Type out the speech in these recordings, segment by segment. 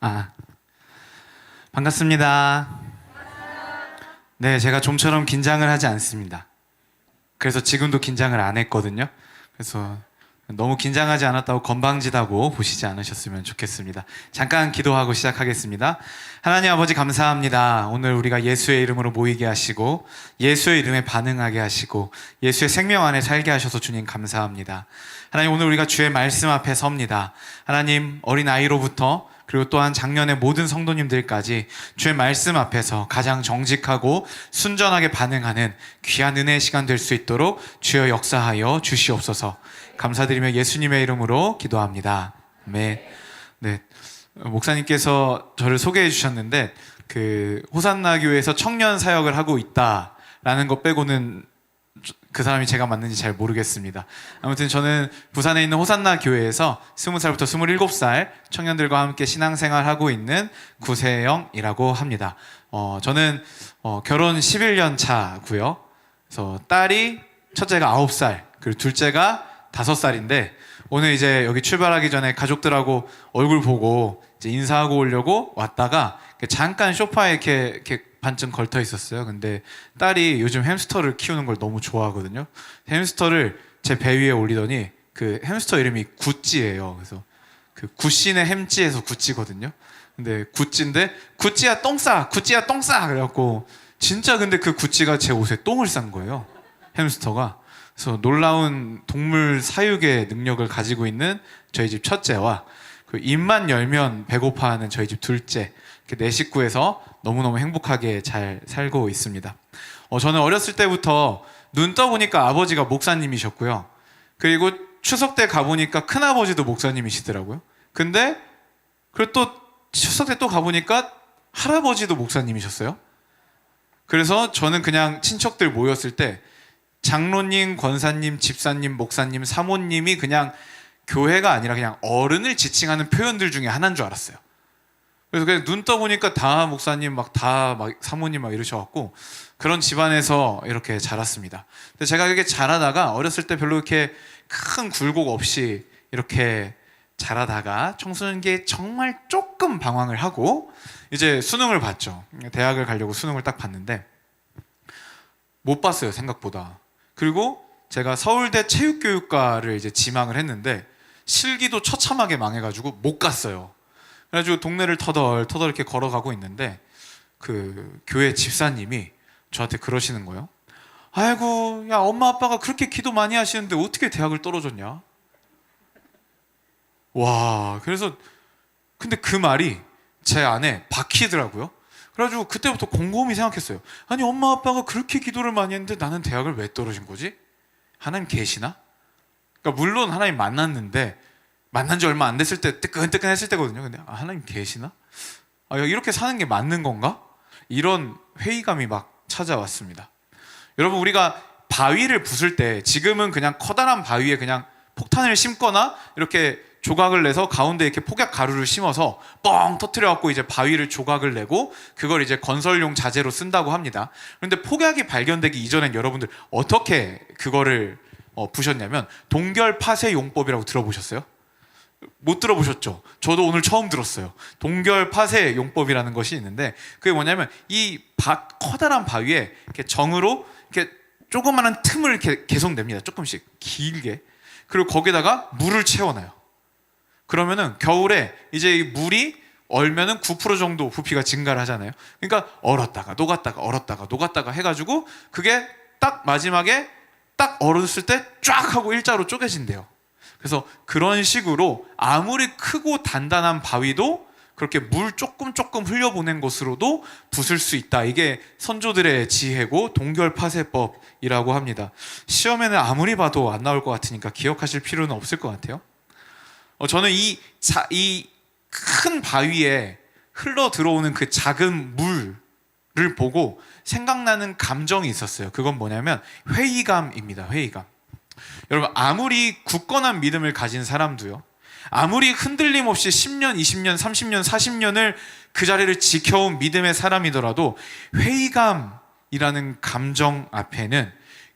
아, 반갑습니다. 네, 제가 좀처럼 긴장을 하지 않습니다. 그래서 지금도 긴장을 안 했거든요. 그래서 너무 긴장하지 않았다고 건방지다고 보시지 않으셨으면 좋겠습니다. 잠깐 기도하고 시작하겠습니다. 하나님 아버지 감사합니다. 오늘 우리가 예수의 이름으로 모이게 하시고 예수의 이름에 반응하게 하시고 예수의 생명 안에 살게 하셔서 주님 감사합니다. 하나님, 오늘 우리가 주의 말씀 앞에 섭니다. 하나님, 어린아이로부터 그리고 또한 작년의 모든 성도님들까지 주의 말씀 앞에서 가장 정직하고 순전하게 반응하는 귀한 은혜의 시간 될 수 있도록 주여 역사하여 주시옵소서. 감사드리며 예수님의 이름으로 기도합니다. 아멘. 네, 목사님께서 저를 소개해 주셨는데 호산나 교회에서 청년 사역을 하고 있다라는 것 빼고는 그 사람이 제가 맞는지 잘 모르겠습니다. 아무튼 저는 부산에 있는 호산나 교회에서 20살부터 27살 청년들과 함께 신앙생활하고 있는 구세영이라고 합니다. 저는 결혼 11년 차고요. 그래서 딸이 첫째가 9살, 그리고 둘째가 5살인데 오늘 이제 여기 출발하기 전에 가족들하고 얼굴 보고 이제 인사하고 오려고 왔다가 잠깐 소파에 이렇게 반쯤 걸터 있었어요. 근데 딸이 요즘 햄스터를 키우는 걸 너무 좋아하거든요. 햄스터를 제 배 위에 올리더니 그 햄스터 이름이 구찌예요. 그래서 그 구씨네 햄찌에서 구찌거든요. 근데 구찌인데 구찌야 똥 싸! 구찌야 똥 싸! 그래갖고 진짜 근데 그 구찌가 제 옷에 똥을 싼 거예요. 햄스터가. 그래서 놀라운 동물 사육의 능력을 가지고 있는 저희 집 첫째와 그 입만 열면 배고파하는 저희 집 둘째, 이렇게 네 식구에서 너무너무 행복하게 잘 살고 있습니다. 저는 어렸을 때부터 눈 떠보니까 아버지가 목사님이셨고요. 그리고 추석 때 가보니까 큰아버지도 목사님이시더라고요. 근데 그리고 또 추석 때 또 가보니까 할아버지도 목사님이셨어요. 그래서 저는 그냥 친척들 모였을 때 장로님, 권사님, 집사님, 목사님, 사모님이 그냥 교회가 아니라 그냥 어른을 지칭하는 표현들 중에 하나인 줄 알았어요. 그래서 그냥 눈 떠보니까 다 목사님 다 사모님 이러셔갖고 그런 집안에서 이렇게 자랐습니다. 근데 제가 이렇게 자라다가 어렸을 때 별로 이렇게 큰 굴곡 없이 이렇게 자라다가 청소년기에 정말 조금 방황을 하고 이제 수능을 봤죠. 대학을 가려고 수능을 딱 봤는데 못 봤어요, 생각보다. 그리고 제가 서울대 체육교육과를 이제 지망을 했는데 실기도 처참하게 망해가지고 못 갔어요. 그래가지고 동네를 터덜터덜 이렇게 걸어가고 있는데 그 교회 집사님이 저한테 그러시는 거예요. 아이고, 야, 엄마 아빠가 그렇게 기도 많이 하시는데 어떻게 대학을 떨어졌냐? 와, 그래서 근데 그 말이 제 안에 박히더라고요. 그래가지고 그때부터 곰곰이 생각했어요. 아니, 엄마 아빠가 그렇게 기도를 많이 했는데 나는 대학을 왜 떨어진 거지? 하나님 계시나? 그러니까 물론 하나님 만났는데 만난 지 얼마 안 됐을 때 뜨끈뜨끈했을 때거든요. 근데 하나님 계시나? 이렇게 사는 게 맞는 건가? 이런 회의감이 막 찾아왔습니다. 여러분, 우리가 바위를 부술 때 지금은 그냥 커다란 바위에 그냥 폭탄을 심거나 이렇게 조각을 내서 가운데 이렇게 폭약 가루를 심어서 뻥 터트려 갖고 이제 바위를 조각을 내고 그걸 이제 건설용 자재로 쓴다고 합니다. 그런데 폭약이 발견되기 이전엔 여러분들 어떻게 그거를 부셨냐면 동결 파쇄 용법이라고 들어보셨어요? 못 들어보셨죠? 저도 오늘 처음 들었어요. 동결 파쇄 용법이라는 것이 있는데 그게 뭐냐면 이 커다란 바위에 이렇게 정으로 이렇게 조그마한 틈을 이렇게 계속 냅니다. 조금씩 길게. 그리고 거기다가 물을 채워놔요. 그러면은 겨울에 이제 이 물이 얼면은 9% 정도 부피가 증가를 하잖아요. 그러니까 얼었다가 녹았다가 얼었다가 녹았다가 해가지고 그게 딱 마지막에 딱 얼었을 때 쫙 하고 일자로 쪼개진대요. 그래서 그런 식으로 아무리 크고 단단한 바위도 그렇게 물 조금 흘려보낸 것으로도 부술 수 있다. 이게 선조들의 지혜고 동결파쇄법이라고 합니다. 시험에는 아무리 봐도 안 나올 것 같으니까 기억하실 필요는 없을 것 같아요. 저는 이 큰 바위에 흘러 들어오는 그 작은 물을 보고 생각나는 감정이 있었어요. 그건 뭐냐면 회의감입니다. 회의감. 여러분, 아무리 굳건한 믿음을 가진 사람도요, 아무리 흔들림 없이 10년, 20년, 30년, 40년을 그 자리를 지켜온 믿음의 사람이더라도 회의감이라는 감정 앞에는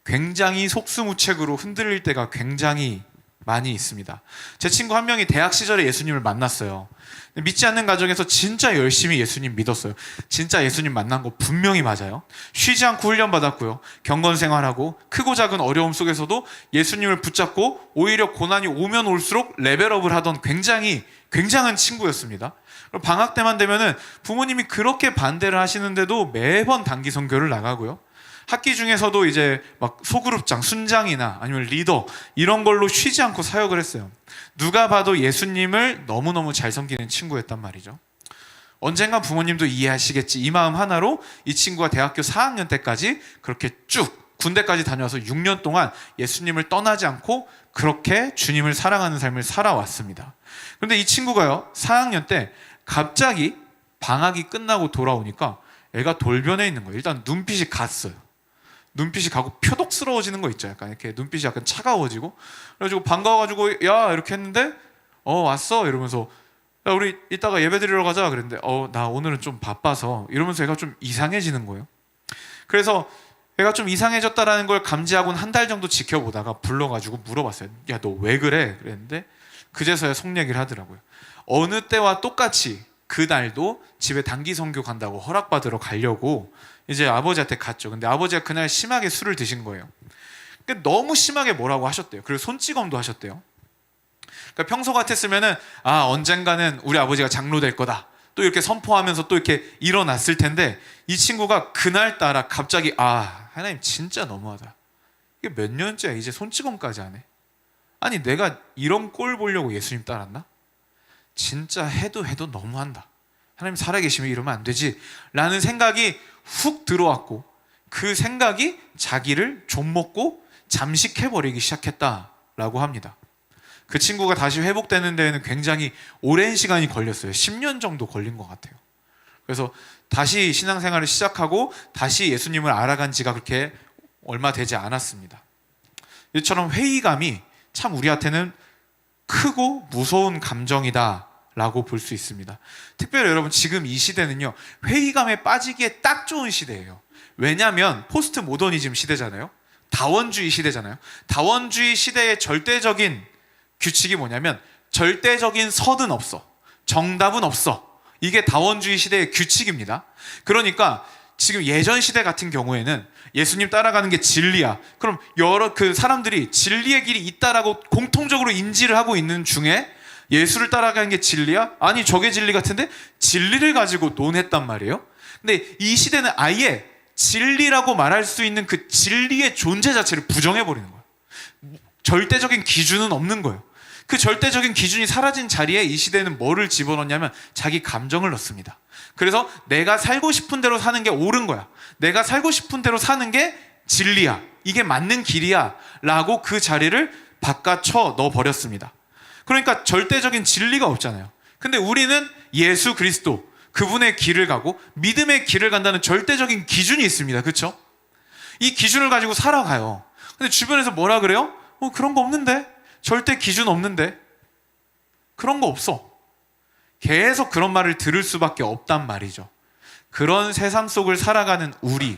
굉장히 속수무책으로 흔들릴 때가 굉장히 많이 있습니다. 제 친구 한 명이 대학 시절에 예수님을 만났어요. 믿지 않는 가정에서 진짜 열심히 예수님 믿었어요. 진짜 예수님 만난 거 분명히 맞아요. 쉬지 않고 훈련받았고요. 경건 생활하고 크고 작은 어려움 속에서도 예수님을 붙잡고 오히려 고난이 오면 올수록 레벨업을 하던 굉장한 친구였습니다. 방학 때만 되면은 부모님이 그렇게 반대를 하시는데도 매번 단기 선교를 나가고요. 학기 중에서도 이제 막 소그룹장, 순장이나 아니면 리더 이런 걸로 쉬지 않고 사역을 했어요. 누가 봐도 예수님을 너무너무 잘 섬기는 친구였단 말이죠. 언젠가 부모님도 이해하시겠지 이 마음 하나로 이 친구가 대학교 4학년 때까지 그렇게 쭉 군대까지 다녀와서 6년 동안 예수님을 떠나지 않고 그렇게 주님을 사랑하는 삶을 살아왔습니다. 그런데 이 친구가요 4학년 때 갑자기 방학이 끝나고 돌아오니까 애가 돌변해 있는 거예요. 일단 눈빛이 갔어요. 눈빛이 가고 표독스러워지는 거 있죠. 약간 이렇게 눈빛이 약간 차가워지고 그래가지고 반가워가지고 야 이렇게 했는데 왔어 이러면서 야 우리 이따가 예배 드리러 가자 그랬는데 나 오늘은 좀 바빠서 이러면서 애가 좀 이상해지는 거예요. 그래서 애가 좀 이상해졌다라는 걸 감지하고는 한 달 정도 지켜보다가 불러가지고 물어봤어요. 야 너 왜 그래? 그랬는데 그제서야 속 얘기를 하더라고요. 어느 때와 똑같이 그날도 집에 단기 선교 간다고 허락받으러 가려고 이제 아버지한테 갔죠. 근데 아버지가 그날 심하게 술을 드신 거예요. 그러니까 너무 심하게 뭐라고 하셨대요. 그리고 손찌검도 하셨대요. 그러니까 평소 같았으면은 언젠가는 우리 아버지가 장로 될 거다. 또 이렇게 선포하면서 또 이렇게 일어났을 텐데 이 친구가 그날따라 갑자기 하나님 진짜 너무하다. 이게 몇 년째야 이제 손찌검까지 하네. 아니 내가 이런 꼴 보려고 예수님 따랐나? 진짜 해도 너무한다. 하나님 살아계시면 이러면 안 되지 라는 생각이 훅 들어왔고 그 생각이 자기를 좀먹고 잠식해버리기 시작했다라고 합니다. 그 친구가 다시 회복되는 데에는 굉장히 오랜 시간이 걸렸어요. 10년 정도 걸린 것 같아요. 그래서 다시 신앙생활을 시작하고 다시 예수님을 알아간 지가 그렇게 얼마 되지 않았습니다. 이처럼 회의감이 참 우리한테는 크고 무서운 감정이다 라고 볼 수 있습니다. 특별히 여러분 지금 이 시대는요 회의감에 빠지기에 딱 좋은 시대예요. 왜냐하면 포스트 모더니즘 시대잖아요. 다원주의 시대잖아요. 다원주의 시대의 절대적인 규칙이 뭐냐면 절대적인 선은 없어, 정답은 없어. 이게 다원주의 시대의 규칙입니다. 그러니까 지금 예전 시대 같은 경우에는 예수님 따라가는 게 진리야. 그럼 여러 그 사람들이 진리의 길이 있다라고 공통적으로 인지를 하고 있는 중에 예수를 따라가는 게 진리야? 아니 저게 진리 같은데? 진리를 가지고 논했단 말이에요. 근데 이 시대는 아예 진리라고 말할 수 있는 그 진리의 존재 자체를 부정해버리는 거예요. 절대적인 기준은 없는 거예요. 그 절대적인 기준이 사라진 자리에 이 시대는 뭐를 집어넣냐면 자기 감정을 넣습니다. 그래서 내가 살고 싶은 대로 사는 게 옳은 거야. 내가 살고 싶은 대로 사는 게 진리야. 이게 맞는 길이야. 라고 그 자리를 바꿔쳐 넣어버렸습니다. 그러니까 절대적인 진리가 없잖아요. 근데 우리는 예수 그리스도 그분의 길을 가고 믿음의 길을 간다는 절대적인 기준이 있습니다. 그렇죠? 이 기준을 가지고 살아가요. 근데 주변에서 뭐라 그래요? 그런 거 없는데? 절대 기준 없는데? 그런 거 없어. 계속 그런 말을 들을 수밖에 없단 말이죠. 그런 세상 속을 살아가는 우리는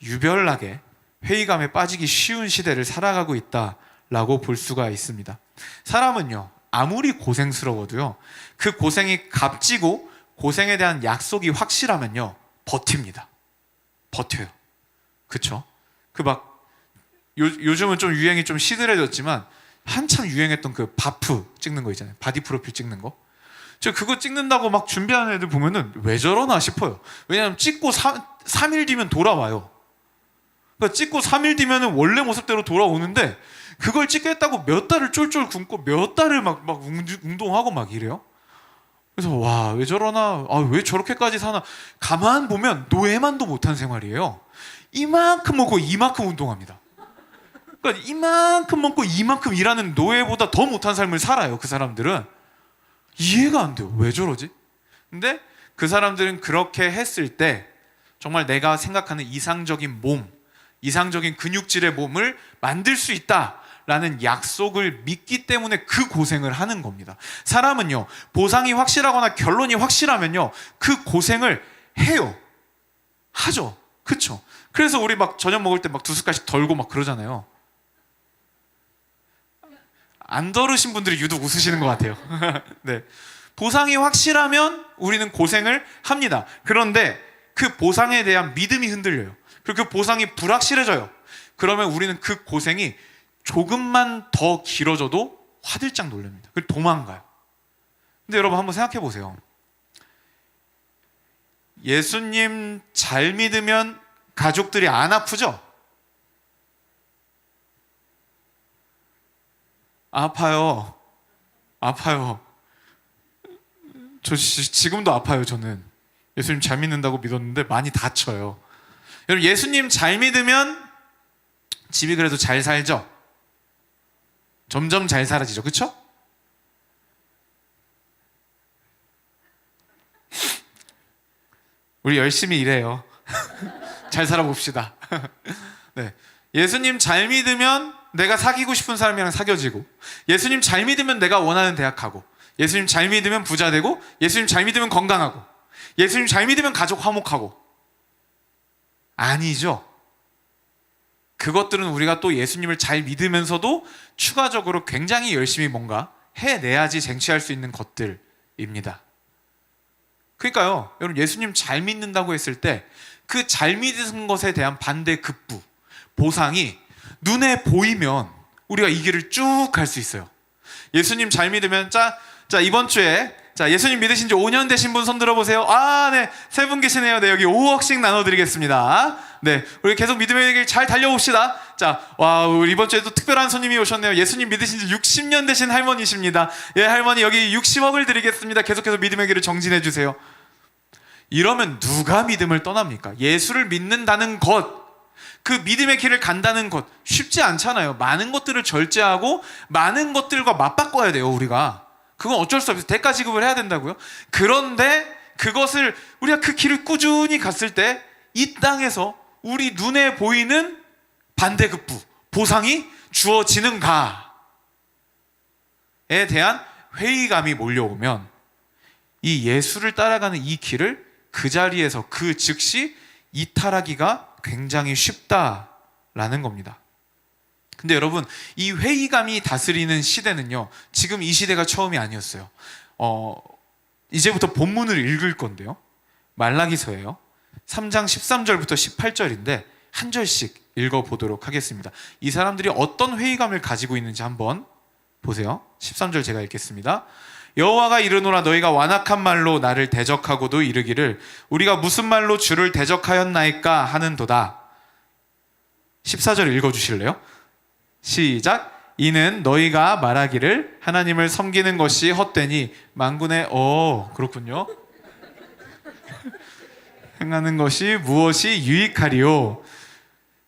유별나게 회의감에 빠지기 쉬운 시대를 살아가고 있다라고 볼 수가 있습니다. 사람은요 아무리 고생스러워도요 그 고생이 값지고 고생에 대한 약속이 확실하면요 버팁니다. 버텨요. 그쵸? 요즘은 좀 유행이 좀 시들해졌지만 한참 유행했던 그 바프 찍는 거 있잖아요. 바디 프로필 찍는 거. 저 그거 찍는다고 막 준비하는 애들 보면은 왜 저러나 싶어요. 왜냐하면 찍고 3일 뒤면 돌아와요. 그러니까 찍고 3일 뒤면은 원래 모습대로 돌아오는데 그걸 찍겠다고 몇 달을 쫄쫄 굶고 몇 달을 막 운동하고 막 이래요. 그래서 와, 왜 저러나, 왜 저렇게까지 사나. 가만 보면 노예만도 못한 생활이에요. 이만큼 먹고 이만큼 운동합니다. 그러니까 이만큼 먹고 이만큼 일하는 노예보다 더 못한 삶을 살아요. 그 사람들은. 이해가 안 돼요. 왜 저러지? 근데 그 사람들은 그렇게 했을 때 정말 내가 생각하는 이상적인 몸, 이상적인 근육질의 몸을 만들 수 있다라는 약속을 믿기 때문에 그 고생을 하는 겁니다. 사람은요 보상이 확실하거나 결론이 확실하면요 그 고생을 해요. 하죠. 그쵸? 그래서 우리 막 저녁 먹을 때 막 2숟갈씩 덜고 막 그러잖아요. 안 들으신 분들이 유독 웃으시는 것 같아요. 네. 보상이 확실하면 우리는 고생을 합니다. 그런데 그 보상에 대한 믿음이 흔들려요. 그리고 그 보상이 불확실해져요. 그러면 우리는 그 고생이 조금만 더 길어져도 화들짝 놀랍니다. 그리고 도망가요. 근데 여러분 한번 생각해 보세요. 예수님 잘 믿으면 가족들이 안 아프죠? 아파요. 아파요. 저 지금도 아파요. 저는 예수님 잘 믿는다고 믿었는데 많이 다쳐요. 여러분 예수님 잘 믿으면 집이 그래도 잘 살죠? 점점 잘 살아지죠. 그렇죠? 우리 열심히 일해요. 잘 살아봅시다. 네. 예수님 잘 믿으면 내가 사귀고 싶은 사람이랑 사귀어지고, 예수님 잘 믿으면 내가 원하는 대학 가고, 예수님 잘 믿으면 부자 되고, 예수님 잘 믿으면 건강하고, 예수님 잘 믿으면 가족 화목하고. 아니죠. 그것들은 우리가 또 예수님을 잘 믿으면서도 추가적으로 굉장히 열심히 뭔가 해내야지 쟁취할 수 있는 것들입니다. 그러니까요, 여러분 예수님 잘 믿는다고 했을 때 그 잘 믿는 것에 대한 반대급부, 보상이 눈에 보이면 우리가 이 길을 쭉 갈 수 있어요. 예수님 잘 믿으면 자 이번 주에 예수님 믿으신 지 5년 되신 분 손 들어보세요. 네, 3분 계시네요. 네, 여기 5억씩 나눠드리겠습니다. 네, 우리 계속 믿음의 길 잘 달려봅시다. 우리 이번 주에도 특별한 손님이 오셨네요. 예수님 믿으신 지 60년 되신 할머니십니다. 예, 할머니 여기 60억을 드리겠습니다. 계속해서 믿음의 길을 정진해 주세요. 이러면 누가 믿음을 떠납니까? 예수를 믿는다는 것, 그 믿음의 길을 간다는 것 쉽지 않잖아요. 많은 것들을 절제하고 많은 것들과 맞바꿔야 돼요. 우리가 그건 어쩔 수 없어요. 대가 지급을 해야 된다고요. 그런데 그것을 우리가 그 길을 꾸준히 갔을 때 이 땅에서 우리 눈에 보이는 반대급부, 보상이 주어지는가에 대한 회의감이 몰려오면 이 예수를 따라가는 이 길을 그 자리에서 그 즉시 이탈하기가 굉장히 쉽다라는 겁니다. 근데 여러분, 이 회의감이 다스리는 시대는요, 지금 이 시대가 처음이 아니었어요. 이제부터 본문을 읽을 건데요, 말라기서예요. 3장 13절부터 18절인데 한 절씩 읽어보도록 하겠습니다. 이 사람들이 어떤 회의감을 가지고 있는지 한번 보세요. 13절 제가 읽겠습니다. 여호와가 이르노라, 너희가 완악한 말로 나를 대적하고도 이르기를 우리가 무슨 말로 주를 대적하였나이까 하는도다. 14절 읽어주실래요? 시작. 이는 너희가 말하기를 하나님을 섬기는 것이 헛되니 만군의 그렇군요. 행하는 것이 무엇이 유익하리요.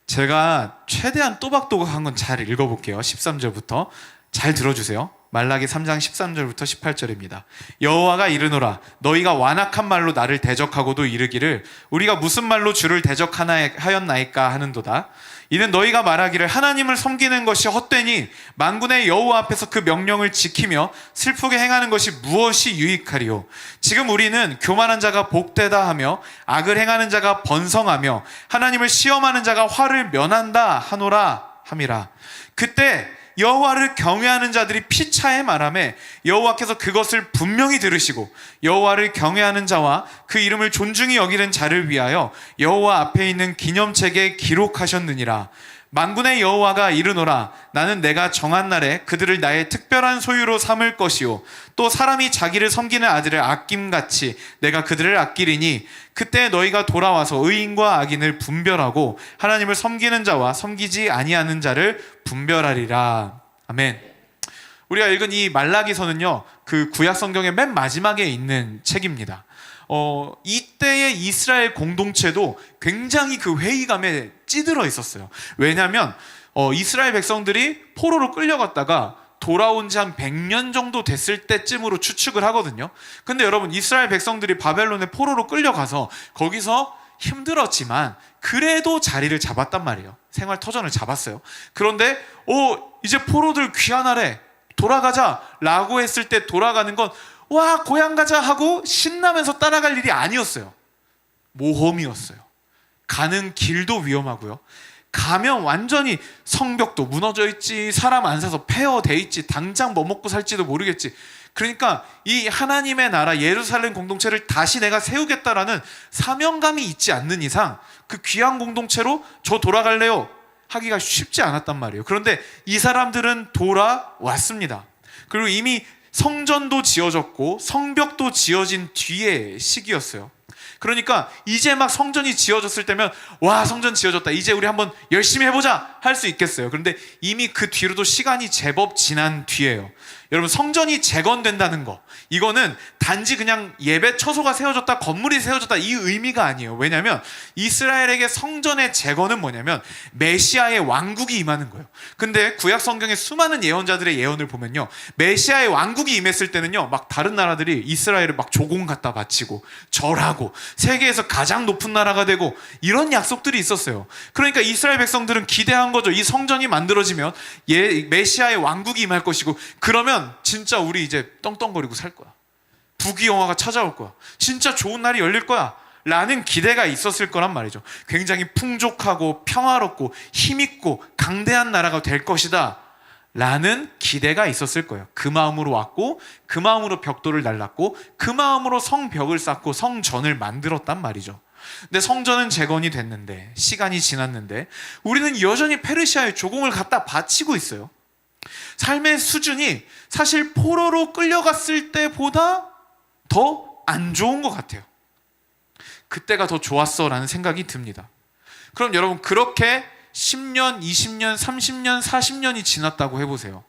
제가 최대한 또박또박한 건 잘 읽어볼게요. 13절부터 잘 들어주세요. 말라기 3장 13절부터 18절입니다. 여호와가 이르노라, 너희가 완악한 말로 나를 대적하고도 이르기를 우리가 무슨 말로 주를 대적하였나이까 하는도다. 이는 너희가 말하기를 하나님을 섬기는 것이 헛되니 만군의 여호와 앞에서 그 명령을 지키며 슬프게 행하는 것이 무엇이 유익하리요. 지금 우리는 교만한 자가 복되다 하며 악을 행하는 자가 번성하며 하나님을 시험하는 자가 화를 면한다 하노라 함이라. 그때 여호와를 경외하는 자들이 피차에 말하매 여호와께서 그것을 분명히 들으시고 여호와를 경외하는 자와 그 이름을 존중히 여기는 자를 위하여 여호와 앞에 있는 기념책에 기록하셨느니라. 만군의 여호와가 이르노라, 나는 내가 정한 날에 그들을 나의 특별한 소유로 삼을 것이요 또 사람이 자기를 섬기는 아들을 아낌같이 내가 그들을 아끼리니 그때 너희가 돌아와서 의인과 악인을 분별하고 하나님을 섬기는 자와 섬기지 아니하는 자를 분별하리라. 아멘. 우리가 읽은 이 말라기서는요, 그 구약 성경의 맨 마지막에 있는 책입니다. 이때의 이스라엘 공동체도 굉장히 그 회의감에 찌들어 있었어요. 왜냐하면 이스라엘 백성들이 포로로 끌려갔다가 돌아온 지 한 100년 정도 됐을 때쯤으로 추측을 하거든요. 근데 여러분, 이스라엘 백성들이 바벨론에 포로로 끌려가서 거기서 힘들었지만 그래도 자리를 잡았단 말이에요. 생활 터전을 잡았어요. 그런데 이제 포로들 귀환하래, 돌아가자 라고 했을 때 돌아가는 건 와, 고향 가자 하고 신나면서 따라갈 일이 아니었어요. 모험이었어요. 가는 길도 위험하고요, 가면 완전히 성벽도 무너져 있지, 사람 안 사서 폐허돼 있지, 당장 뭐 먹고 살지도 모르겠지. 그러니까 이 하나님의 나라 예루살렘 공동체를 다시 내가 세우겠다라는 사명감이 있지 않는 이상 그 귀한 공동체로 저 돌아갈래요 하기가 쉽지 않았단 말이에요. 그런데 이 사람들은 돌아왔습니다. 그리고 이미 성전도 지어졌고 성벽도 지어진 뒤의 시기였어요. 그러니까 이제 막 성전이 지어졌을 때면 와, 성전 지어졌다, 이제 우리 한번 열심히 해보자 할 수 있겠어요. 그런데 이미 그 뒤로도 시간이 제법 지난 뒤에요. 여러분, 성전이 재건된다는 거, 이거는 단지 그냥 예배 처소가 세워졌다, 건물이 세워졌다 이 의미가 아니에요. 왜냐하면 이스라엘에게 성전의 재건은 뭐냐면 메시아의 왕국이 임하는 거예요. 근데 구약 성경의 수많은 예언자들의 예언을 보면요, 메시아의 왕국이 임했을 때는요, 막 다른 나라들이 이스라엘을 막 조공 갖다 바치고 절하고 세계에서 가장 높은 나라가 되고 이런 약속들이 있었어요. 그러니까 이스라엘 백성들은 기대한 거죠. 이 성전이 만들어지면 메시아의 왕국이 임할 것이고, 그러면 진짜 우리 이제 떵떵거리고 살 거야. 부귀영화가 찾아올 거야. 진짜 좋은 날이 열릴 거야 라는 기대가 있었을 거란 말이죠. 굉장히 풍족하고 평화롭고 힘있고 강대한 나라가 될 것이다 라는 기대가 있었을 거예요. 그 마음으로 왔고, 그 마음으로 벽돌을 날랐고, 그 마음으로 성벽을 쌓고 성전을 만들었단 말이죠. 근데 성전은 재건이 됐는데, 시간이 지났는데 우리는 여전히 페르시아의 조공을 갖다 바치고 있어요. 삶의 수준이 사실 포로로 끌려갔을 때보다 더 안 좋은 것 같아요. 그때가 더 좋았어 라는 생각이 듭니다. 그럼 여러분, 그렇게 10년, 20년, 30년, 40년이 지났다고 해보세요.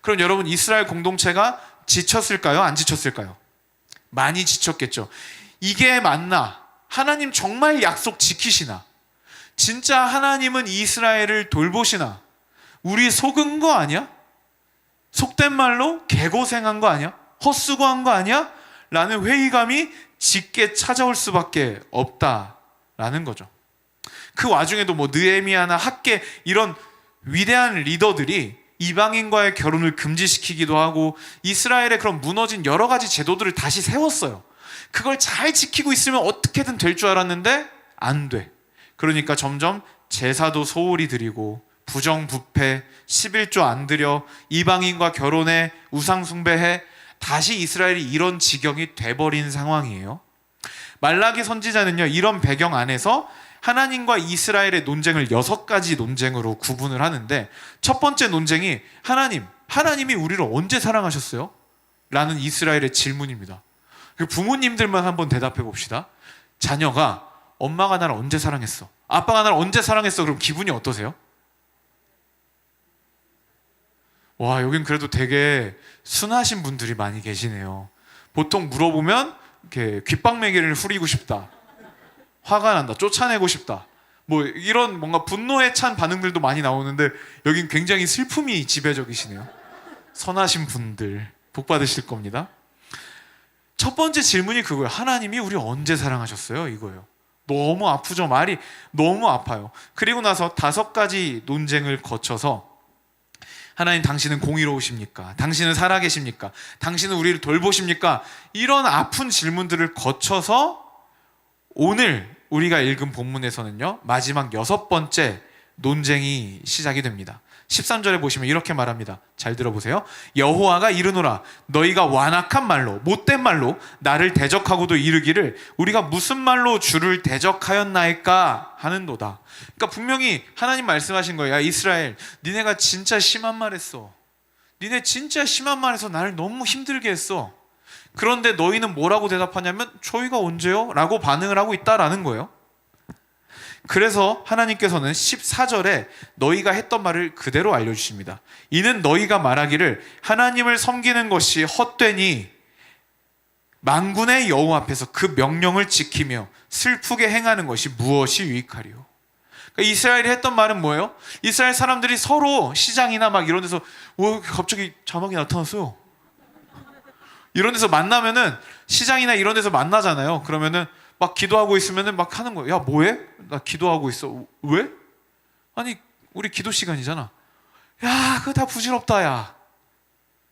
그럼 여러분, 이스라엘 공동체가 지쳤을까요? 안 지쳤을까요? 많이 지쳤겠죠. 이게 맞나? 하나님 정말 약속 지키시나? 진짜 하나님은 이스라엘을 돌보시나? 우리 속은 거 아니야? 속된 말로 개고생한 거 아니야? 헛수고한 거 아니야? 라는 회의감이 짙게 찾아올 수밖에 없다라는 거죠. 그 와중에도 뭐 느헤미야나 학개 이런 위대한 리더들이 이방인과의 결혼을 금지시키기도 하고 이스라엘의 그런 무너진 여러 가지 제도들을 다시 세웠어요. 그걸 잘 지키고 있으면 어떻게든 될 줄 알았는데 안 돼. 그러니까 점점 제사도 소홀히 드리고 부정부패, 11조 안 드려, 이방인과 결혼해, 우상 숭배해, 다시 이스라엘이 이런 지경이 돼버린 상황이에요. 말라기 선지자는요, 이런 배경 안에서 하나님과 이스라엘의 논쟁을 6가지 논쟁으로 구분을 하는데, 첫 번째 논쟁이 하나님이 우리를 언제 사랑하셨어요? 라는 이스라엘의 질문입니다. 부모님들만 한번 대답해 봅시다. 자녀가 엄마가 나를 언제 사랑했어? 아빠가 나를 언제 사랑했어? 그럼 기분이 어떠세요? 와, 여긴 그래도 되게 순하신 분들이 많이 계시네요. 보통 물어보면 이렇게 귓방매기를 후리고 싶다, 화가 난다, 쫓아내고 싶다, 뭐 이런 뭔가 분노에 찬 반응들도 많이 나오는데 여긴 굉장히 슬픔이 지배적이시네요. 선하신 분들 복 받으실 겁니다. 첫 번째 질문이 그거예요. 하나님이 우리 언제 사랑하셨어요? 이거예요. 너무 아프죠. 말이 너무 아파요. 그리고 나서 5가지 논쟁을 거쳐서 하나님, 당신은 공의로우십니까? 당신은 살아계십니까? 당신은 우리를 돌보십니까? 이런 아픈 질문들을 거쳐서 오늘 우리가 읽은 본문에서는요, 마지막 6번째 논쟁이 시작이 됩니다. 13절에 보시면 이렇게 말합니다. 잘 들어보세요. 여호와가 이르노라, 너희가 완악한 말로, 못된 말로 나를 대적하고도 이르기를 우리가 무슨 말로 주를 대적하였나이까 하는도다. 그러니까 분명히 하나님 말씀하신 거예요. 야 이스라엘, 니네가 진짜 심한 말 했어. 니네 진짜 심한 말 해서 나를 너무 힘들게 했어. 그런데 너희는 뭐라고 대답하냐면 저희가 언제요? 라고 반응을 하고 있다라는 거예요. 그래서 하나님께서는 14절에 너희가 했던 말을 그대로 알려주십니다. 이는 너희가 말하기를 하나님을 섬기는 것이 헛되니 만군의 여호와 앞에서 그 명령을 지키며 슬프게 행하는 것이 무엇이 유익하리요. 그러니까 이스라엘이 했던 말은 뭐예요? 이스라엘 사람들이 서로 시장이나 막 이런 데서 갑자기 자막이 나타났어요. 이런 데서 만나면은, 시장이나 이런 데서 만나잖아요. 그러면은 막 기도하고 있으면은 막 하는 거예요. 야 뭐해? 나 기도하고 있어. 왜? 아니 우리 기도 시간이잖아. 야 그거 다 부질없다. 야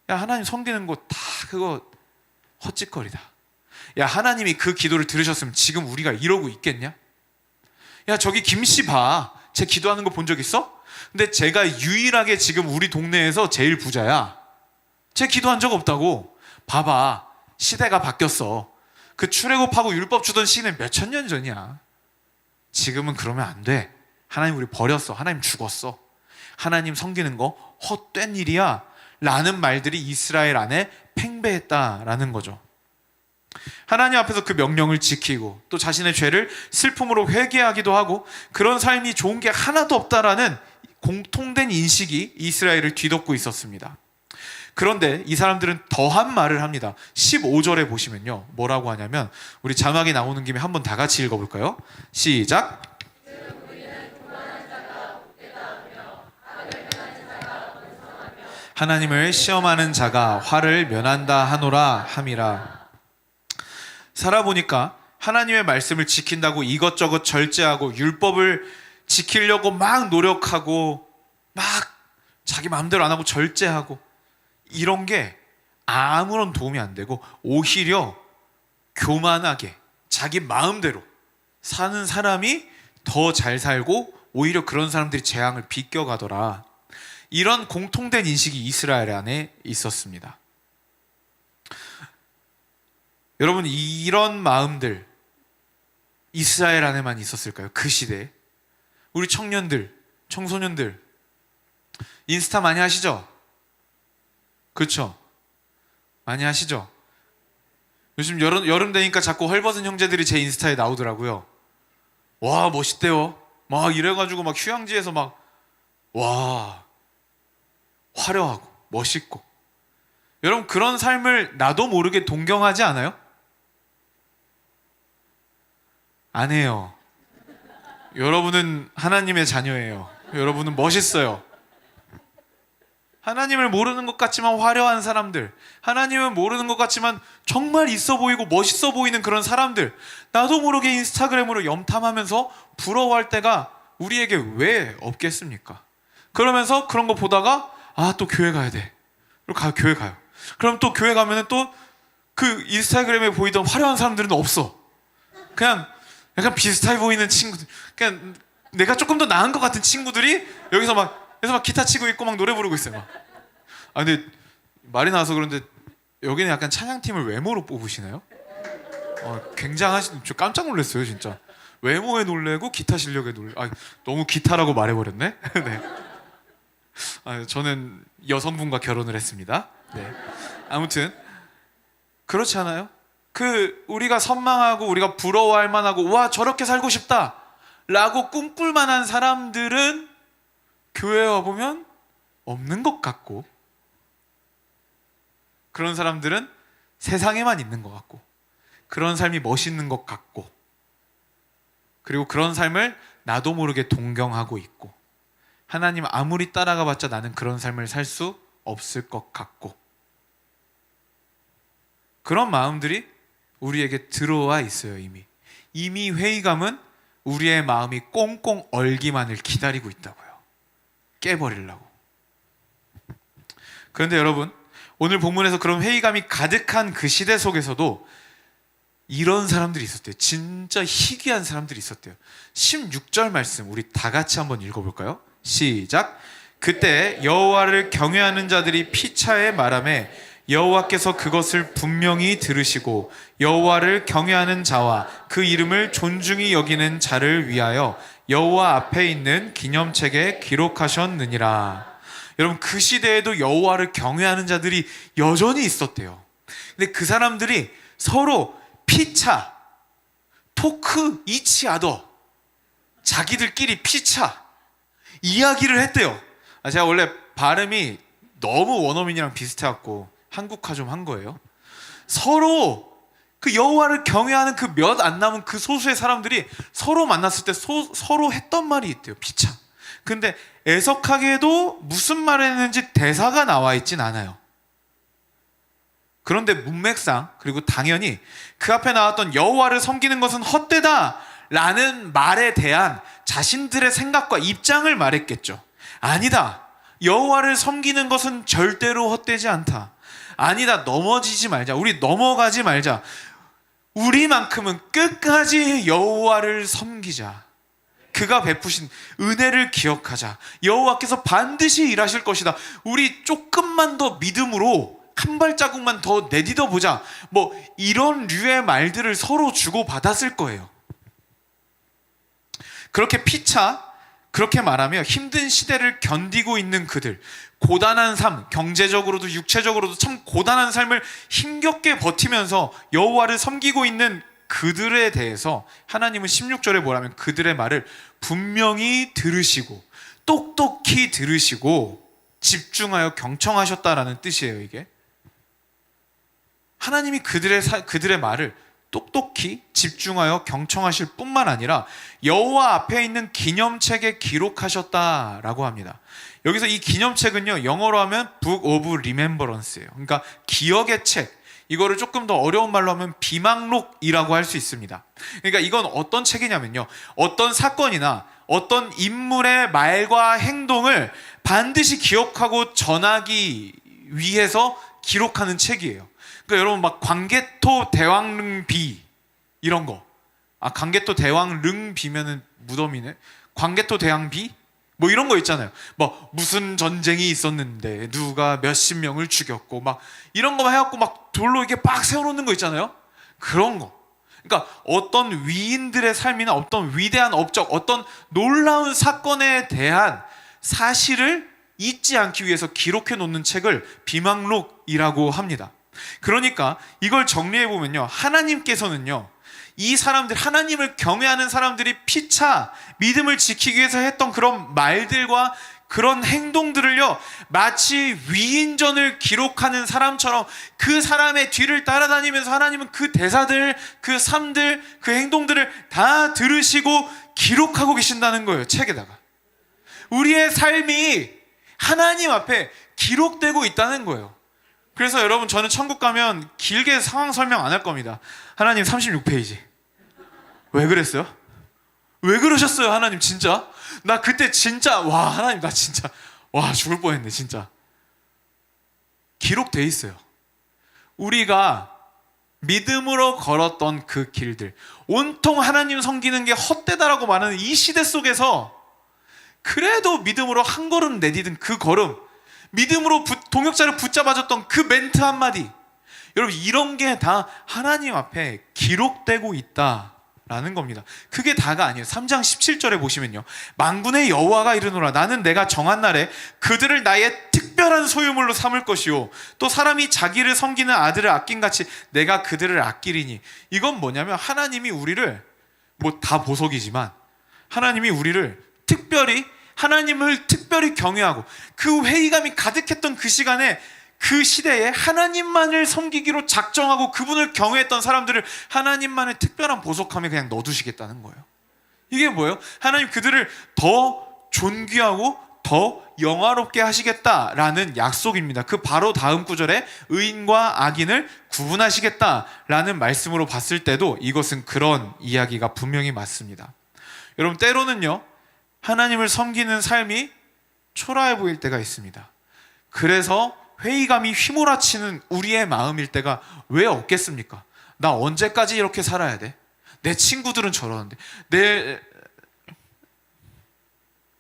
하나님 섬기는 거 다 그거 헛짓거리다. 야 하나님이 그 기도를 들으셨으면 지금 우리가 이러고 있겠냐? 야 저기 김씨 봐. 제 기도하는 거 본 적 있어? 근데 제가 유일하게 지금 우리 동네에서 제일 부자야. 제 기도한 적 없다고. 봐봐, 시대가 바뀌었어. 그 출애굽하고 율법 주던 시기는 몇천 년 전이야. 지금은 그러면 안 돼. 하나님 우리 버렸어. 하나님 죽었어. 하나님 섬기는 거 헛된 일이야 라는 말들이 이스라엘 안에 팽배했다라는 거죠. 하나님 앞에서 그 명령을 지키고 또 자신의 죄를 슬픔으로 회개하기도 하고 그런 삶이 좋은 게 하나도 없다라는 공통된 인식이 이스라엘을 뒤덮고 있었습니다. 그런데 이 사람들은 더한 말을 합니다. 15절에 보시면요, 뭐라고 하냐면, 우리 자막이 나오는 김에 한번 다 같이 읽어볼까요? 시작. 하나님을 시험하는 자가 화를 면한다 하노라 함이라. 살아보니까 하나님의 말씀을 지킨다고 이것저것 절제하고 율법을 지키려고 막 노력하고 막 자기 마음대로 안 하고 절제하고 이런 게 아무런 도움이 안 되고 오히려 교만하게 자기 마음대로 사는 사람이 더 잘 살고 오히려 그런 사람들이 재앙을 비껴가더라. 이런 공통된 인식이 이스라엘 안에 있었습니다. 여러분, 이런 마음들 이스라엘 안에만 있었을까요? 그 시대에. 우리 청년들, 청소년들 인스타 많이 하시죠? 그렇죠? 많이 하시죠? 요즘 여름 되니까 자꾸 헐벗은 형제들이 제 인스타에 나오더라고요. 와, 멋있대요. 막 이래가지고 막 휴양지에서 막 와, 화려하고 멋있고. 여러분, 그런 삶을 나도 모르게 동경하지 않아요? 안 해요. 여러분은 하나님의 자녀예요. 여러분은 멋있어요. 하나님을 모르는 것 같지만 화려한 사람들, 하나님을 모르는 것 같지만 정말 있어 보이고 멋있어 보이는 그런 사람들, 나도 모르게 인스타그램으로 염탐하면서 부러워할 때가 우리에게 왜 없겠습니까? 그러면서 그런 거 보다가 또 교회 가야 돼. 그리고 교회 가요. 그럼 또 교회 가면은 또 그 인스타그램에 보이던 화려한 사람들은 없어. 그냥 약간 비슷해 보이는 친구들, 그냥 내가 조금 더 나은 것 같은 친구들이 여기서 막 기타 치고 있고 막 노래 부르고 있어요. 막. 근데 말이 나와서 그런데 여기는 약간 찬양팀을 외모로 뽑으시나요? 굉장하신, 저 깜짝 놀랐어요 진짜. 외모에 놀래고 기타 실력에 놀래. 너무 기타라고 말해버렸네. 네. 저는 여성분과 결혼을 했습니다. 네. 아무튼 그렇지 않아요? 우리가 선망하고 우리가 부러워할 만하고 와, 저렇게 살고 싶다 라고 꿈꿀 만한 사람들은 교회에 와보면 없는 것 같고, 그런 사람들은 세상에만 있는 것 같고, 그런 삶이 멋있는 것 같고, 그리고 그런 삶을 나도 모르게 동경하고 있고, 하나님 아무리 따라가 봤자 나는 그런 삶을 살 수 없을 것 같고, 그런 마음들이 우리에게 들어와 있어요. 이미 회의감은 우리의 마음이 꽁꽁 얼기만을 기다리고 있다고요. 깨버리려고. 그런데 여러분, 오늘 본문에서 그런 회의감이 가득한 그 시대 속에서도 이런 사람들이 있었대요. 진짜 희귀한 사람들이 있었대요. 16절 말씀 우리 다 같이 한번 읽어볼까요? 시작. 그때 여호와를 경외하는 자들이 피차에 말하매 여호와께서 그것을 분명히 들으시고 여호와를 경외하는 자와 그 이름을 존중히 여기는 자를 위하여 여호와 앞에 있는 기념책에 기록하셨느니라. 여러분, 그 시대에도 여호와를 경외하는 자들이 여전히 있었대요. 근데 그 사람들이 서로 피차, 토크 이치 아더, 자기들끼리 피차 이야기를 했대요. 제가 원래 발음이 너무 원어민이랑 비슷해갖고 한국화 좀 한 거예요. 서로 그 여호와를 경외하는 그 몇 안 남은 그 소수의 사람들이 서로 만났을 때 서로 했던 말이 있대요. 피차. 근데 애석하게도 무슨 말을 했는지 대사가 나와 있진 않아요. 그런데 문맥상, 그리고 당연히 그 앞에 나왔던 여호와를 섬기는 것은 헛되다 라는 말에 대한 자신들의 생각과 입장을 말했겠죠. 아니다, 여호와를 섬기는 것은 절대로 헛되지 않다. 아니다, 넘어지지 말자, 우리 넘어가지 말자, 우리만큼은 끝까지 여호와를 섬기자, 그가 베푸신 은혜를 기억하자. 여호와께서 반드시 일하실 것이다. 우리 조금만 더 믿음으로 한 발자국만 더 내딛어 보자. 뭐 이런 류의 말들을 서로 주고받았을 거예요. 그렇게 피차 그렇게 말하며 힘든 시대를 견디고 있는 그들, 고단한 삶, 경제적으로도 육체적으로도 참 고단한 삶을 힘겹게 버티면서 여호와를 섬기고 있는 그들에 대해서 하나님은 16절에 뭐라면 그들의 말을 분명히 들으시고 똑똑히 들으시고 집중하여 경청하셨다라는 뜻이에요. 이게 하나님이 그들의 말을 똑똑히 집중하여 경청하실 뿐만 아니라 여호와 앞에 있는 기념책에 기록하셨다라고 합니다. 여기서 이 기념책은요, 영어로 하면 Book of Remembrance예요. 그러니까 기억의 책. 이거를 조금 더 어려운 말로 하면 비망록이라고 할 수 있습니다. 그러니까 이건 어떤 책이냐면요, 어떤 사건이나 어떤 인물의 말과 행동을 반드시 기억하고 전하기 위해서 기록하는 책이에요. 그러니까 여러분 막 광개토 대왕릉비 이런 거, 광개토 대왕릉비면은 무덤이네. 광개토 대왕비 뭐 이런 거 있잖아요. 뭐 무슨 전쟁이 있었는데 누가 몇십 명을 죽였고 막 이런 거만 해갖고 막 돌로 이렇게 빡 세워놓는 거 있잖아요. 그런 거. 그러니까 어떤 위인들의 삶이나 어떤 위대한 업적, 어떤 놀라운 사건에 대한 사실을 잊지 않기 위해서 기록해 놓는 책을 비망록이라고 합니다. 그러니까 이걸 정리해 보면요, 하나님께서는요, 이 사람들, 하나님을 경외하는 사람들이 피차 믿음을 지키기 위해서 했던 그런 말들과 그런 행동들을요, 마치 위인전을 기록하는 사람처럼 그 사람의 뒤를 따라다니면서 하나님은 그 대사들, 그 삶들, 그 행동들을 다 들으시고 기록하고 계신다는 거예요. 책에다가 우리의 삶이 하나님 앞에 기록되고 있다는 거예요. 그래서 여러분, 저는 천국 가면 길게 상황 설명 안 할 겁니다. 하나님 36페이지 왜 그랬어요? 왜 그러셨어요? 하나님 진짜? 나 그때 진짜 하나님 나 진짜 죽을 뻔했네. 진짜 기록돼 있어요. 우리가 믿음으로 걸었던 그 길들, 온통 하나님 섬기는 게 헛되다라고 말하는 이 시대 속에서 그래도 믿음으로 한 걸음 내디딘 그 걸음, 믿음으로 동역자를 붙잡아줬던 그 멘트 한마디, 여러분 이런 게 다 하나님 앞에 기록되고 있다라는 겁니다. 그게 다가 아니에요. 3장 17절에 보시면요, 만군의 여호와가 이르노라 나는 내가 정한 날에 그들을 나의 특별한 소유물로 삼을 것이요 또 사람이 자기를 섬기는 아들을 아낀같이 내가 그들을 아끼리니. 이건 뭐냐면 하나님이 우리를, 뭐 다 보석이지만 하나님이 우리를 하나님을 특별히 경외하고 그 회의감이 가득했던 그 시간에, 그 시대에 하나님만을 섬기기로 작정하고 그분을 경외했던 사람들을 하나님만의 특별한 보석함에 그냥 넣어두시겠다는 거예요. 이게 뭐예요? 하나님 그들을 더 존귀하고 더 영화롭게 하시겠다라는 약속입니다. 그 바로 다음 구절에 의인과 악인을 구분하시겠다라는 말씀으로 봤을 때도 이것은 그런 이야기가 분명히 맞습니다. 여러분, 때로는요, 하나님을 섬기는 삶이 초라해 보일 때가 있습니다. 그래서 회의감이 휘몰아치는 우리의 마음일 때가 왜 없겠습니까? 나 언제까지 이렇게 살아야 돼? 내 친구들은 저러는데,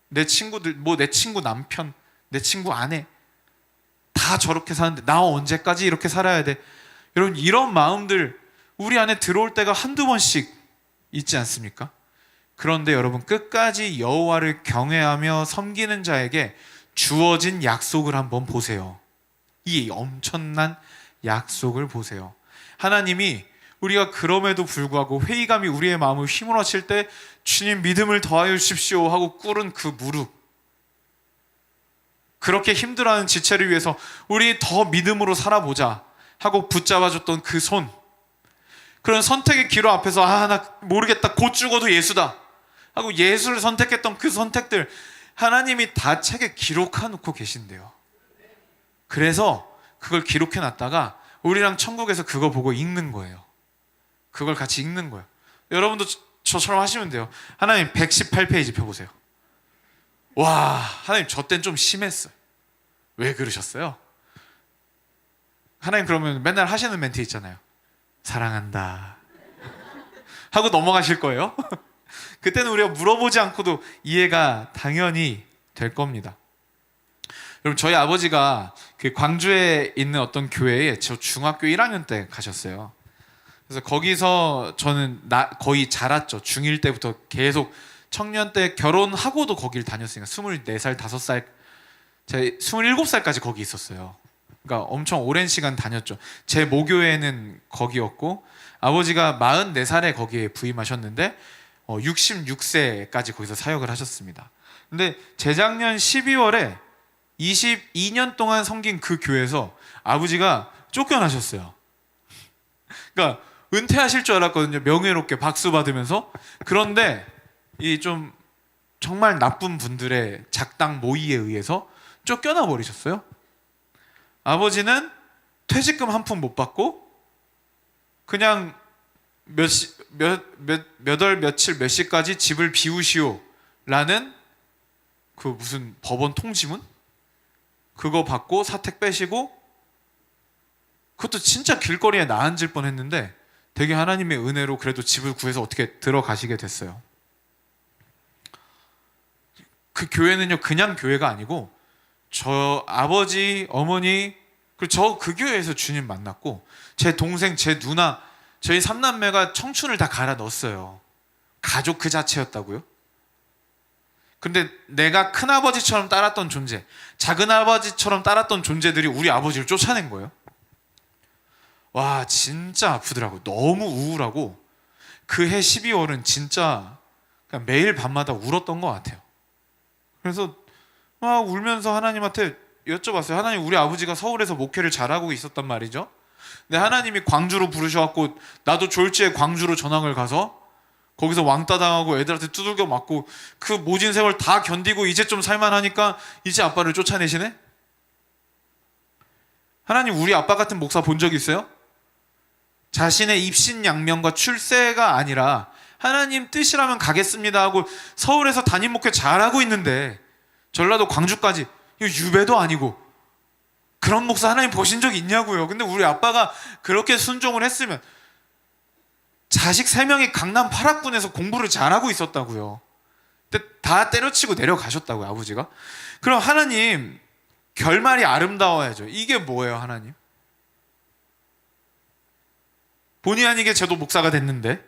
내 친구들, 내 친구 남편, 내 친구 아내 다 저렇게 사는데 나 언제까지 이렇게 살아야 돼? 여러분, 이런 마음들 우리 안에 들어올 때가 한두 번씩 있지 않습니까? 그런데 여러분, 끝까지 여호와를 경외하며 섬기는 자에게 주어진 약속을 한번 보세요. 이 엄청난 약속을 보세요. 하나님이 우리가 그럼에도 불구하고 회의감이 우리의 마음을 휘몰아칠 때 주님 믿음을 더하여 주십시오 하고 꿇은 그 무릎, 그렇게 힘들어하는 지체를 위해서 우리 더 믿음으로 살아보자 하고 붙잡아줬던 그 손, 그런 선택의 기로 앞에서 나 모르겠다, 곧 죽어도 예수다 하고 예수를 선택했던 그 선택들, 하나님이 다 책에 기록해 놓고 계신대요. 그래서 그걸 기록해 놨다가 우리랑 천국에서 그거 보고 읽는 거예요. 그걸 같이 읽는 거예요. 여러분도 저처럼 하시면 돼요. 하나님 118페이지 펴보세요. 와, 하나님 저 땐 좀 심했어요. 왜 그러셨어요? 하나님 그러면 맨날 하시는 멘트 있잖아요. 사랑한다 하고 넘어가실 거예요. 그때는 우리가 물어보지 않고도 이해가 당연히 될 겁니다. 여러분, 저희 아버지가 그 광주에 있는 어떤 교회에 저 중학교 1학년 때 가셨어요. 그래서 거기서 저는 거의 자랐죠. 중1 때부터 계속 청년 때 결혼하고도 거기를 다녔으니까 24살, 5살, 제가 27살까지 거기 있었어요. 그러니까 엄청 오랜 시간 다녔죠. 제 모교회는 거기였고 아버지가 44살에 거기에 부임하셨는데 66세까지 거기서 사역을 하셨습니다. 근데 재작년 12월에 22년 동안 섬긴 그 교회에서 아버지가 쫓겨나셨어요. 그러니까 은퇴하실 줄 알았거든요. 명예롭게 박수 받으면서. 그런데 이 좀 정말 나쁜 분들의 작당 모의에 의해서 쫓겨나 버리셨어요. 아버지는 퇴직금 한 푼 못 받고 그냥 몇 월 며칠 몇 시까지 집을 비우시오라는 그 무슨 법원 통지문 그거 받고 사택 빼시고, 그것도 진짜 길거리에 나앉을 뻔했는데 되게 하나님의 은혜로 그래도 집을 구해서 어떻게 들어가시게 됐어요. 그 교회는요 그냥 교회가 아니고 저 아버지, 어머니, 그리고 저 그 교회에서 주님 만났고 제 동생, 제 누나, 저희 삼남매가 청춘을 다 갈아 넣었어요. 가족 그 자체였다고요? 근데 내가 큰아버지처럼 따랐던 존재, 작은아버지처럼 따랐던 존재들이 우리 아버지를 쫓아낸 거예요. 와, 진짜 아프더라고요. 너무 우울하고 그해 12월은 진짜 그냥 매일 밤마다 울었던 것 같아요. 그래서 막 울면서 하나님한테 여쭤봤어요. 하나님, 우리 아버지가 서울에서 목회를 잘하고 있었단 말이죠. 근데 하나님이 광주로 부르셔갖고 나도 졸지에 광주로 전학을 가서 거기서 왕따 당하고 애들한테 두들겨 맞고 그 모진 세월 다 견디고 이제 좀 살만하니까 이제 아빠를 쫓아내시네? 하나님, 우리 아빠 같은 목사 본 적 있어요? 자신의 입신양명과 출세가 아니라 하나님 뜻이라면 가겠습니다 하고 서울에서 담임 목회 잘하고 있는데 전라도 광주까지, 이거 유배도 아니고 그런 목사 하나님 보신 적 있냐고요. 근데 우리 아빠가 그렇게 순종을 했으면 자식 3명이 강남 8학군에서 공부를 잘하고 있었다고요. 근데 다 때려치고 내려가셨다고요, 아버지가. 그럼 하나님, 결말이 아름다워야죠. 이게 뭐예요, 하나님? 본의 아니게 저도 목사가 됐는데,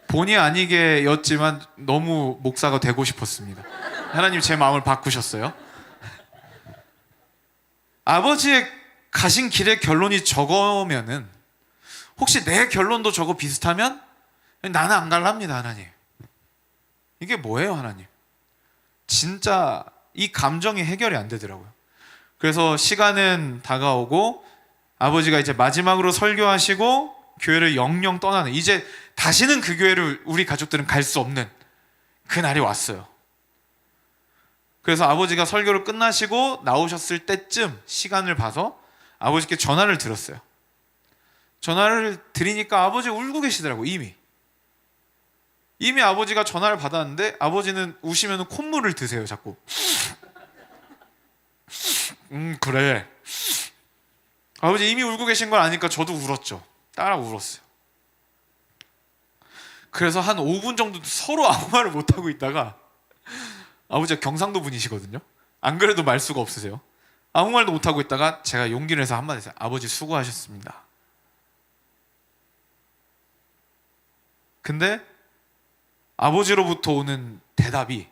본의 아니게였지만 너무 목사가 되고 싶었습니다. 하나님 제 마음을 바꾸셨어요. 아버지의 가신 길의 결론이 저거면은, 혹시 내 결론도 저거 비슷하면 나는 안 갈랍니다, 하나님. 이게 뭐예요, 하나님? 진짜 이 감정이 해결이 안 되더라고요. 그래서 시간은 다가오고 아버지가 이제 마지막으로 설교하시고 교회를 영영 떠나는, 이제 다시는 그 교회를 우리 가족들은 갈 수 없는 그 날이 왔어요. 그래서 아버지가 설교를 끝나시고 나오셨을 때쯤 시간을 봐서 아버지께 전화를 드렸어요. 전화를 드리니까 아버지 울고 계시더라고요. 이미 아버지가 전화를 받았는데 아버지는 우시면 콧물을 드세요, 자꾸. 그래. 아버지 이미 울고 계신 걸 아니까 저도 울었죠. 따라 울었어요. 그래서 한 5분 정도 서로 아무 말을 못하고 있다가, 아버지가 경상도 분이시거든요. 안 그래도 말수가 없으세요. 아무 말도 못하고 있다가 제가 용기를 내서 한마디 했어요. 아버지 수고하셨습니다. 근데 아버지로부터 오는 대답이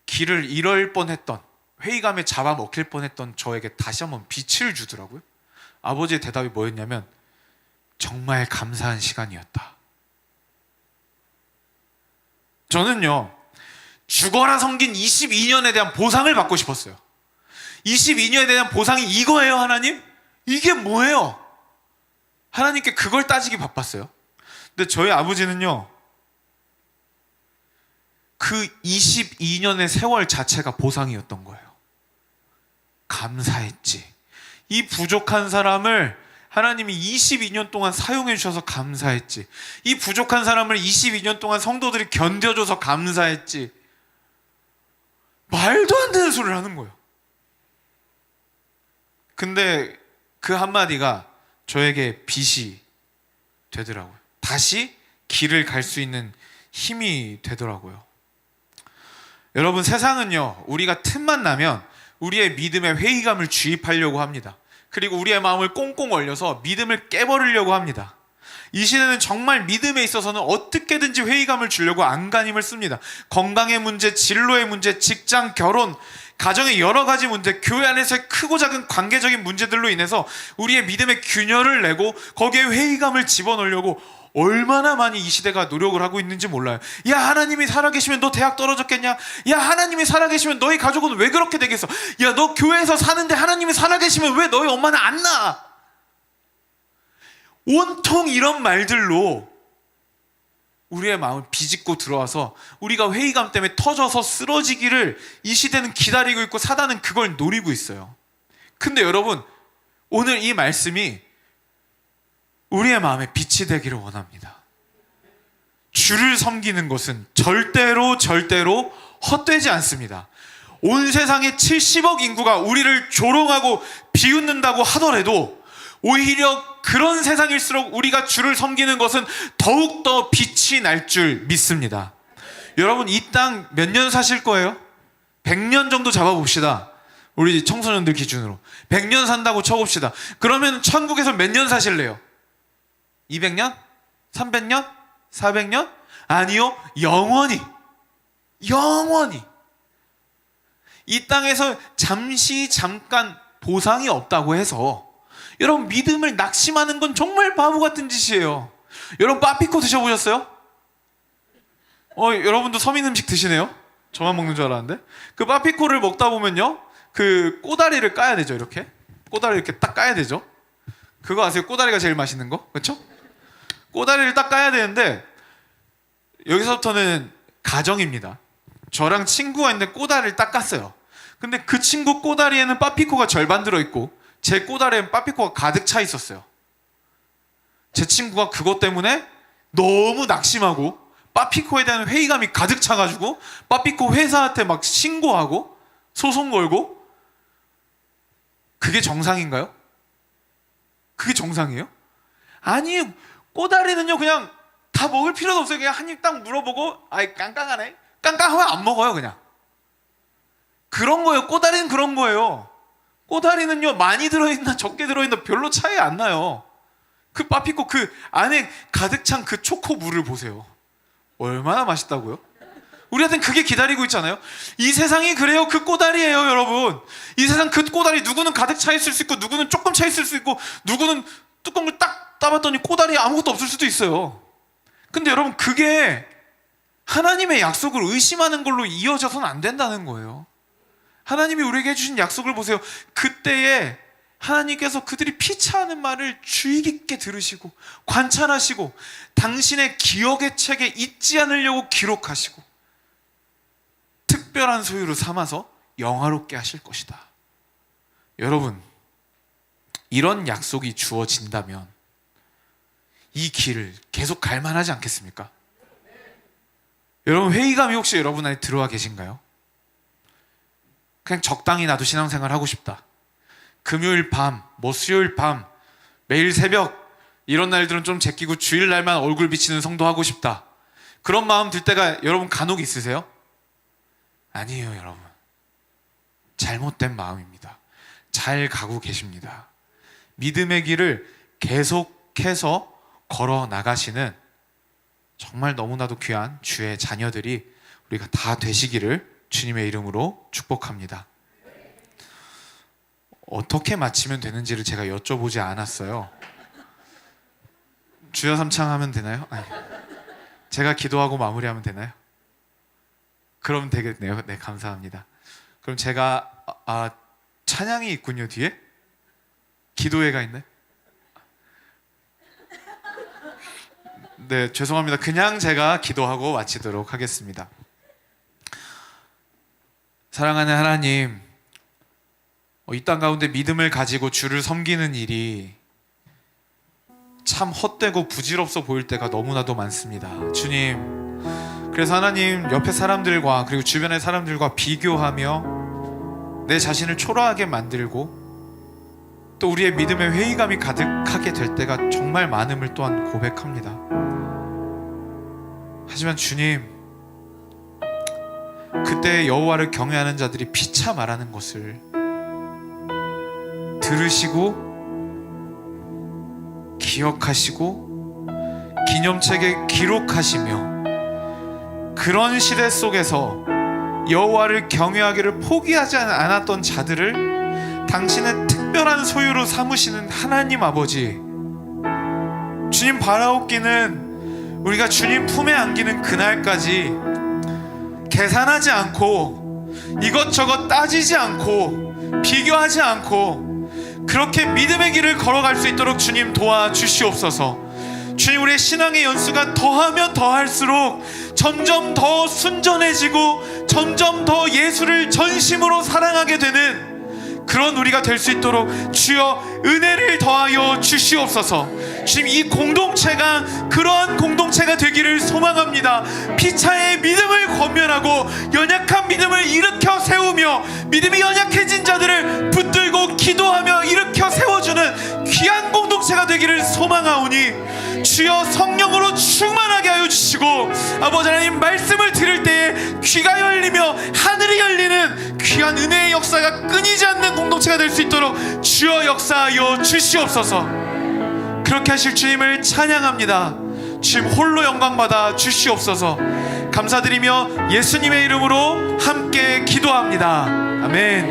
길을 잃을 뻔했던, 회의감에 잡아먹힐 뻔했던 저에게 다시 한번 빛을 주더라고요. 아버지의 대답이 뭐였냐면, 정말 감사한 시간이었다. 저는요, 죽어라 섬긴 22년에 대한 보상을 받고 싶었어요. 22년에 대한 보상이 이거예요, 하나님? 이게 뭐예요? 하나님께 그걸 따지기 바빴어요. 근데 저희 아버지는요, 그 22년의 세월 자체가 보상이었던 거예요. 감사했지. 이 부족한 사람을 하나님이 22년 동안 사용해 주셔서 감사했지. 이 부족한 사람을 22년 동안 성도들이 견뎌줘서 감사했지. 말도 안 되는 소리를 하는 거예요. 근데 그 한마디가 저에게 빛이 되더라고요. 다시 길을 갈 수 있는 힘이 되더라고요. 여러분, 세상은요, 우리가 틈만 나면 우리의 믿음에 회의감을 주입하려고 합니다. 그리고 우리의 마음을 꽁꽁 얼려서 믿음을 깨버리려고 합니다. 이 시대는 정말 믿음에 있어서는 어떻게든지 회의감을 주려고 안간힘을 씁니다. 건강의 문제, 진로의 문제, 직장, 결혼, 가정의 여러 가지 문제, 교회 안에서의 크고 작은 관계적인 문제들로 인해서 우리의 믿음의 균열을 내고 거기에 회의감을 집어넣으려고 얼마나 많이 이 시대가 노력을 하고 있는지 몰라요. 야, 하나님이 살아계시면 너 대학 떨어졌겠냐? 야, 하나님이 살아계시면 너희 가족은 왜 그렇게 되겠어? 야, 너 교회에서 사는데 하나님이 살아계시면 왜 너희 엄마는 안 낳아? 온통 이런 말들로 우리의 마음을 비집고 들어와서 우리가 회의감 때문에 터져서 쓰러지기를 이 시대는 기다리고 있고 사단은 그걸 노리고 있어요. 근데 여러분, 오늘 이 말씀이 우리의 마음에 빛이 되기를 원합니다. 주를 섬기는 것은 절대로 헛되지 않습니다. 온 세상의 70억 인구가 우리를 조롱하고 비웃는다고 하더라도 오히려 그런 세상일수록 우리가 주를 섬기는 것은 더욱더 빛이 날 줄 믿습니다. 여러분, 이 땅 몇 년 사실 거예요? 100년 정도 잡아봅시다. 우리 청소년들 기준으로 100년 산다고 쳐봅시다. 그러면 천국에서 몇 년 사실래요? 200년? 300년? 400년? 아니요, 영원히 이 땅에서 잠깐 보상이 없다고 해서 여러분, 믿음을 낙심하는 건 정말 바보 같은 짓이에요. 여러분, 빠피코 드셔보셨어요? 여러분도 서민 음식 드시네요? 저만 먹는 줄 알았는데. 그 빠피코를 먹다 보면요, 그 꼬다리를 까야 되죠. 이렇게 꼬다리 이렇게 딱 까야 되죠. 그거 아세요? 꼬다리가 제일 맛있는 거, 그렇죠? 꼬다리를 딱 까야 되는데 여기서부터는 가정입니다. 저랑 친구가 있는데 꼬다리를 딱 깠어요. 근데 그 친구 꼬다리에는 빠피코가 절반 들어있고 제 꼬다리에는 빠피코가 가득 차 있었어요. 제 친구가 그것 때문에 너무 낙심하고 빠피코에 대한 회의감이 가득 차가지고 빠피코 회사한테 막 신고하고 소송 걸고. 그게 정상인가요? 그게 정상이에요? 아니, 꼬다리는요, 그냥 다 먹을 필요도 없어요. 그냥 한 입 딱 물어보고, 아이, 깡깡하네? 깡깡하면 안 먹어요, 그냥. 그런 거예요. 꼬다리는 그런 거예요. 꼬다리는요, 많이 들어있나 적게 들어있나 별로 차이 안 나요. 그 빠피코 그 안에 가득 찬 그 초코물을 보세요. 얼마나 맛있다고요? 우리한테는 그게 기다리고 있잖아요. 이 세상이 그래요. 그 꼬다리예요, 여러분. 이 세상 그 꼬다리, 누구는 가득 차 있을 수 있고 누구는 조금 차 있을 수 있고 누구는 뚜껑을 딱 따봤더니 꼬다리에 아무것도 없을 수도 있어요. 근데 여러분, 그게 하나님의 약속을 의심하는 걸로 이어져서는 안 된다는 거예요. 하나님이 우리에게 해주신 약속을 보세요. 그때에 하나님께서 그들이 피차하는 말을 주의 깊게 들으시고 관찰하시고 당신의 기억의 책에 잊지 않으려고 기록하시고 특별한 소유로 삼아서 영화롭게 하실 것이다. 여러분, 이런 약속이 주어진다면 이 길을 계속 갈 만하지 않겠습니까? 여러분, 회의감이 혹시 여러분 안에 들어와 계신가요? 그냥 적당히 나도 신앙생활 하고 싶다. 금요일 밤, 수요일 밤, 매일 새벽 이런 날들은 좀 제끼고 주일날만 얼굴 비치는 성도 하고 싶다. 그런 마음 들 때가 여러분 간혹 있으세요? 아니에요, 여러분. 잘못된 마음입니다. 잘 가고 계십니다. 믿음의 길을 계속해서 걸어 나가시는 정말 너무나도 귀한 주의 자녀들이 우리가 다 되시기를 주님의 이름으로 축복합니다. 어떻게 마치면 되는지를 제가 여쭤보지 않았어요. 주여 삼창하면 되나요? 아니, 제가 기도하고 마무리하면 되나요? 그럼 되겠네요. 네, 감사합니다. 그럼 제가 찬양이 있군요. 뒤에 기도회가 있네. 네, 죄송합니다. 그냥 제가 기도하고 마치도록 하겠습니다. 사랑하는 하나님, 이 땅 가운데 믿음을 가지고 주를 섬기는 일이 참 헛되고 부질없어 보일 때가 너무나도 많습니다. 주님, 그래서 하나님, 옆에 사람들과 그리고 주변의 사람들과 비교하며 내 자신을 초라하게 만들고 또 우리의 믿음에 회의감이 가득하게 될 때가 정말 많음을 또한 고백합니다. 하지만 주님, 그때 여호와를 경외하는 자들이 피차 말하는 것을 들으시고 기억하시고 기념책에 기록하시며, 그런 시대 속에서 여호와를 경외하기를 포기하지 않았던 자들을 당신의 특별한 소유로 삼으시는 하나님 아버지, 주님 바라옵기는 우리가 주님 품에 안기는 그날까지 계산하지 않고 이것저것 따지지 않고 비교하지 않고 그렇게 믿음의 길을 걸어갈 수 있도록 주님 도와주시옵소서. 주님, 우리의 신앙의 연수가 더하면 더할수록 점점 더 순전해지고 점점 더 예수를 전심으로 사랑하게 되는 그런 우리가 될 수 있도록 주여 은혜를 더하여 주시옵소서. 주님, 이 공동체가 그러한 공동체가 되기를 소망합니다. 피차의 믿음을 권면하고 연약한 믿음을 일으켜 세우며 믿음이 연약해진 자들을 붙들고 기도하며 일으켜 세워주는 귀한 공동체가 되기를 소망하오니 주여 성령으로 충만하게 하여 주시고, 아버지 하나님 말씀을 들을 때에 귀가 열리며 하늘이 열리는 귀한 은혜의 역사가 끊이지 않는 공동체가 될 수 있도록 주여 역사하여 주시옵소서. 그렇게 하실 주님을 찬양합니다. 주님 홀로 영광받아 주시옵소서. 감사드리며 예수님의 이름으로 함께 기도합니다. 아멘.